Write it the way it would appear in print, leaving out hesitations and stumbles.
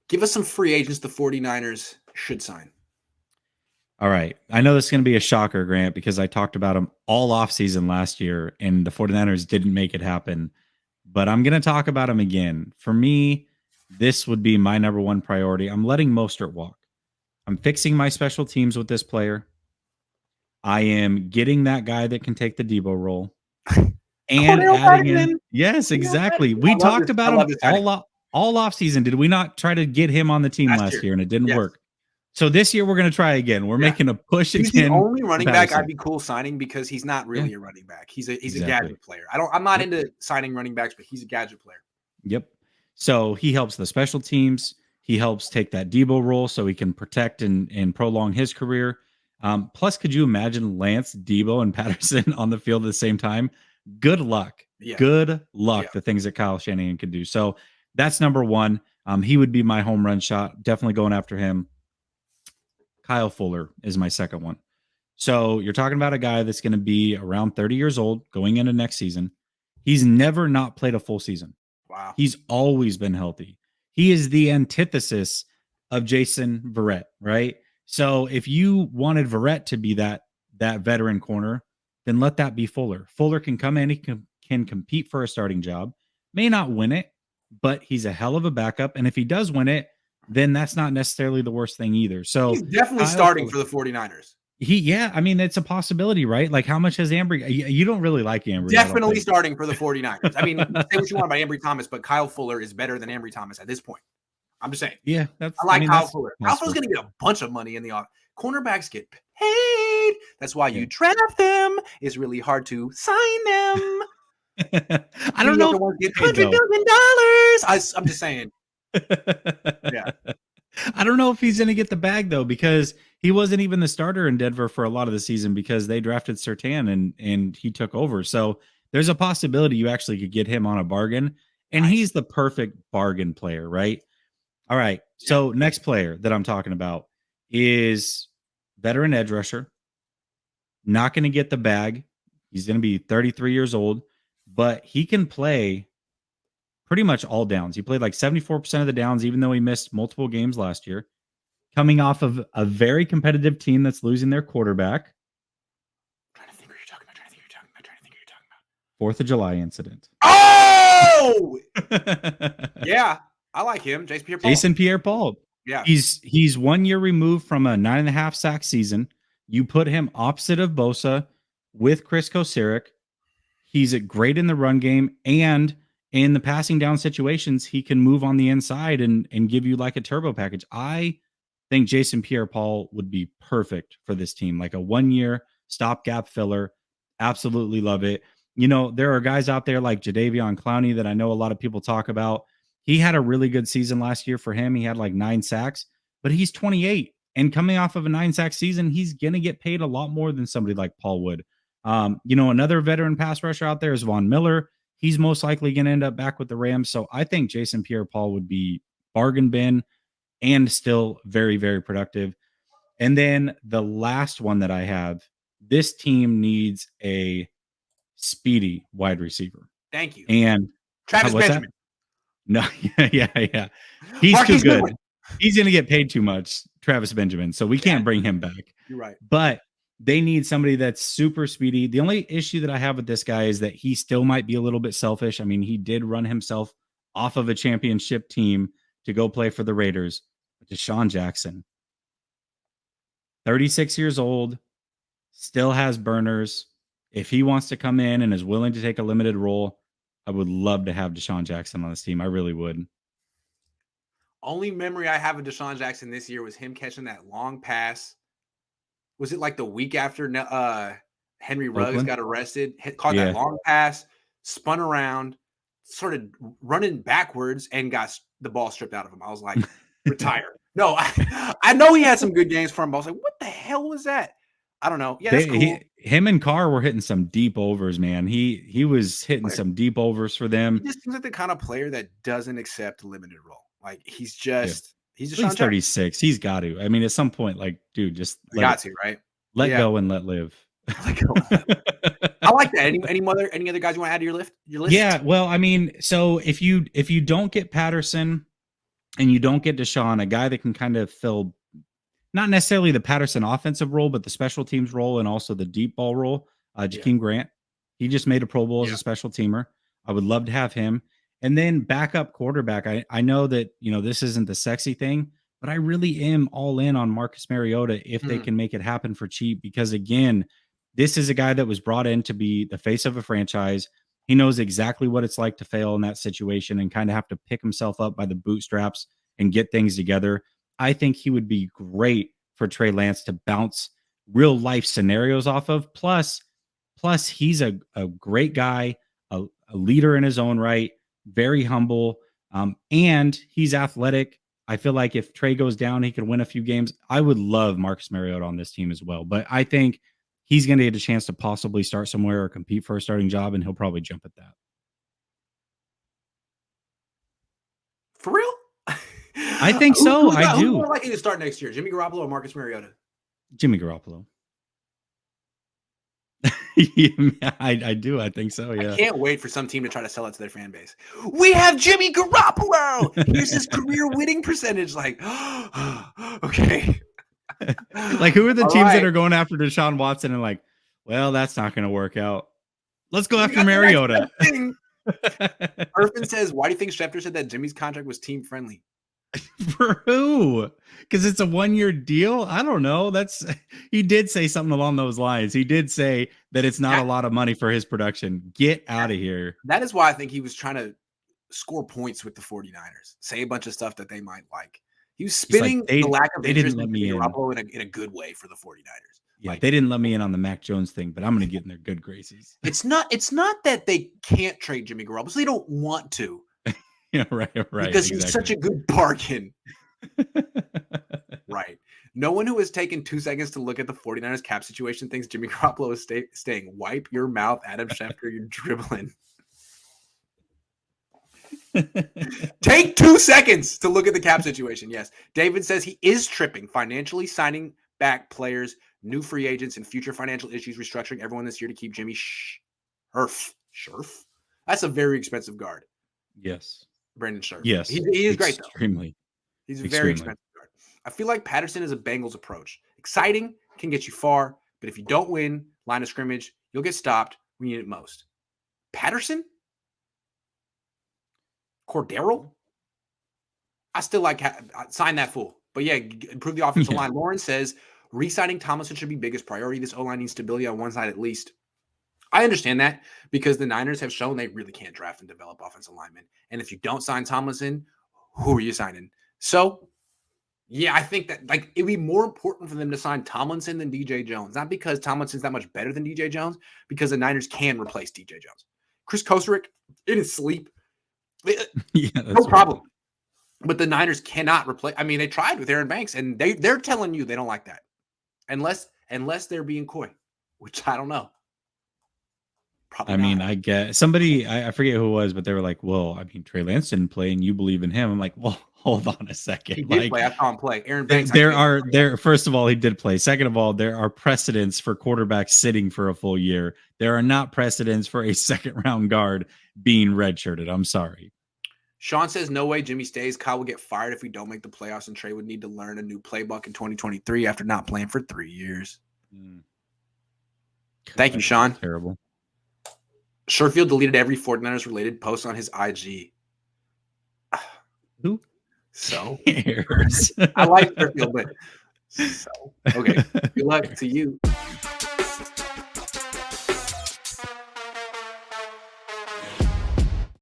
Give us some free agents the 49ers should sign. All right. I know this is going to be a shocker, Grant, because I talked about him all offseason last year and the 49ers didn't make it happen. But I'm going to talk about him again. For me, this would be my number one priority. I'm letting Mostert walk. I'm fixing my special teams with this player. I am getting that guy that can take the Debo role and adding in. Yes, exactly. We talked about him all offseason. Did we not try to get him on the team last year and it didn't work? So this year we're going to try again. We're making a push again. He's the only running back I'd be cool signing because he's not really a running back. He's a gadget player. I'm not into signing running backs, but he's a gadget player. Yep. So he helps the special teams. He helps take that Debo role so he can protect and prolong his career. Plus, could you imagine Lance, Debo, and Patterson on the field at the same time? Good luck. Yeah. Good luck. Yeah. The things that Kyle Shanahan can do. So that's number one. He would be my home run shot. Definitely going after him. Kyle Fuller is my second one. So you're talking about a guy that's going to be around 30 years old going into next season. He's never not played a full season. Wow. He's always been healthy. He is the antithesis of Jason Verrett, right? So if you wanted Verrett to be that veteran corner, then let that be Fuller. Fuller can come in, he can compete for a starting job, may not win it, but he's a hell of a backup. And if he does win it, then that's not necessarily the worst thing either. So he's definitely starting for the 49ers. I mean, it's a possibility, right? Like how much has Ambry? You don't really like Ambry. Definitely starting for the 49ers. I mean, say what you want about Ambry Thomas, but Kyle Fuller is better than Ambry Thomas at this point. I'm just saying. Yeah, I like Kyle Fuller. Kyle Fuller's going to get a bunch of money in the off. Cornerbacks get paid. That's why you draft them. It's really hard to sign them. I don't know. Get $100 million. I'm just saying. Yeah. I don't know if he's going to get the bag though, because he wasn't even the starter in Denver for a lot of the season because they drafted Surtain and he took over. So there's a possibility you actually could get him on a bargain, and he's the perfect bargain player, right? All right. So next player that I'm talking about is veteran edge rusher. Not going to get the bag. He's going to be 33 years old, but he can play pretty much all downs. He played like 74% of the downs, even though he missed multiple games last year, coming off of a very competitive team that's losing their quarterback. I'm trying to think what you're talking about. 4th of July incident. Oh! Yeah, I like him. Jason Pierre-Paul. Yeah. He's 1 year removed from a 9.5 sack season. You put him opposite of Bosa with Chris Kosirak. He's great in the run game, and in the passing down situations, he can move on the inside and give you like a turbo package. I think Jason Pierre-Paul would be perfect for this team, like a 1 year stopgap filler. Absolutely love it. You know, there are guys out there like Jadeveon Clowney that I know a lot of people talk about. He had a really good season last year for him. He had like 9 sacks, but he's 28. And coming off of a 9-sack season, he's going to get paid a lot more than somebody like Paul would. You know, another veteran pass rusher out there is Von Miller. He's most likely going to end up back with the Rams. So I think Jason Pierre-Paul would be bargain bin and still very, very productive. And then the last one that I have, this team needs a speedy wide receiver. Thank you. And Travis Benjamin. No, yeah. He's Marquise too good. Goodwin. He's going to get paid too much, Travis Benjamin. So we can't bring him back. You're right. But they need somebody that's super speedy. The only issue that I have with this guy is that he still might be a little bit selfish. I mean, he did run himself off of a championship team to go play for the Raiders. Desean Jackson, 36 years old, still has burners. If he wants to come in and is willing to take a limited role, I would love to have Desean Jackson on this team. I really would. Only memory I have of Desean Jackson this year was him catching that long pass. Was it like the week after Henry Ruggs got arrested? Caught that long pass, spun around, started running backwards, and got the ball stripped out of him. I was like, retire. No, I know he had some good games for him, but I was like, what the hell was that? I don't know. Yeah, that's cool. Him and Carr were hitting some deep overs, man. He was hitting some deep overs for them. He just seems like the kind of player that doesn't accept limited role. Like he's 36. He's got to. I mean, at some point, like, dude, just right? Let go and let live. I like that. Any other guys you want to add to your list? Yeah. Well, I mean, so if you don't get Patterson, and you don't get Desean, a guy that can kind of fill not necessarily the Patterson offensive role, but the special teams role and also the deep ball role. Jakeem Grant, he just made a Pro Bowl as a special teamer. I would love to have him. And then backup quarterback. I know that, this isn't the sexy thing, but I really am all in on Marcus Mariota if they can make it happen for cheap. Because again, this is a guy that was brought in to be the face of a franchise. He knows exactly what it's like to fail in that situation and kind of have to pick himself up by the bootstraps and get things together. I think he would be great for Trey Lance to bounce real life scenarios off of. Plus he's a great guy, a leader in his own right, very humble, and he's athletic. I feel like if Trey goes down, he could win a few games. I would love Marcus Mariota on this team as well, but I think he's going to get a chance to possibly start somewhere or compete for a starting job, and he'll probably jump at that. For real? I think so. I do. Who's more likely to start next year, Jimmy Garoppolo or Marcus Mariota? Jimmy Garoppolo. Yeah, I do. I think so. Yeah. I can't wait for some team to try to sell it to their fan base. We have Jimmy Garoppolo. Here's his career winning percentage. Like, okay. Like, who are the teams that are going after Deshaun Watson and like, well, that's not going to work out. Let's go after Mariota. Irvin says, why do you think Schefter said that Jimmy's contract was team friendly? For who? Because it's a 1-year deal? I don't know. He did say something along those lines. He did say that it's not a lot of money for his production. Get out of here. That is why I think he was trying to score points with the 49ers. Say a bunch of stuff that they might like. He was spinning the lack of interest in Garoppolo in a good way for the 49ers. Yeah, like, they didn't let me in on the Mac Jones thing, but I'm going to get in their good graces. It's not that they can't trade Jimmy Garoppolo. So they don't want to. Yeah, right. Because he's such a good bargain. Right. No one who has taken 2 seconds to look at the 49ers cap situation thinks Jimmy Garoppolo is staying. Wipe your mouth, Adam Schefter. You're dribbling. Take 2 seconds to look at the cap situation. Yes. David says he is tripping financially, signing back players, new free agents, and future financial issues, restructuring everyone this year to keep Jimmy Scherf. That's a very expensive guard. Yes. Brandon Scherf. Yes. He is great, though. Extremely. He's a very expensive guard. I feel like Patterson is a Bengals approach. Exciting, can get you far, but if you don't win line of scrimmage, you'll get stopped when you need it most. Patterson? Cordero? I still like sign that fool. But yeah, improve the offensive line. Lauren says re-signing Tomlinson should be biggest priority. This O-line needs stability on one side at least. I understand that because the Niners have shown they really can't draft and develop offensive linemen. And if you don't sign Tomlinson, who are you signing? So, yeah, I think that it'd be more important for them to sign Tomlinson than DJ Jones. Not because Tomlinson's that much better than DJ Jones, because the Niners can replace DJ Jones. Chris Kosarick in his sleep, no problem. But the Niners cannot replace. I mean, they tried with Aaron Banks, and they're telling you they don't like that, unless they're being coy, which I don't know. Probably not. I get somebody, I forget who it was, but they were like, well, I mean, Trey Lance didn't play and you believe in him. I'm like, well, hold on a second. He did play. I saw him play. Aaron Banks. First of all, he did play. Second of all, there are precedents for quarterbacks sitting for a full year. There are not precedents for a second round guard being redshirted. I'm sorry. Sean says, no way Jimmy stays. Kyle will get fired if we don't make the playoffs, and Trey would need to learn a new playbook in 2023 after not playing for 3 years. Thank you, Sean. Terrible. Sherfield deleted every 49ers related post on his IG. Who? So cares? I like Sherfield, but so okay. Good luck to you.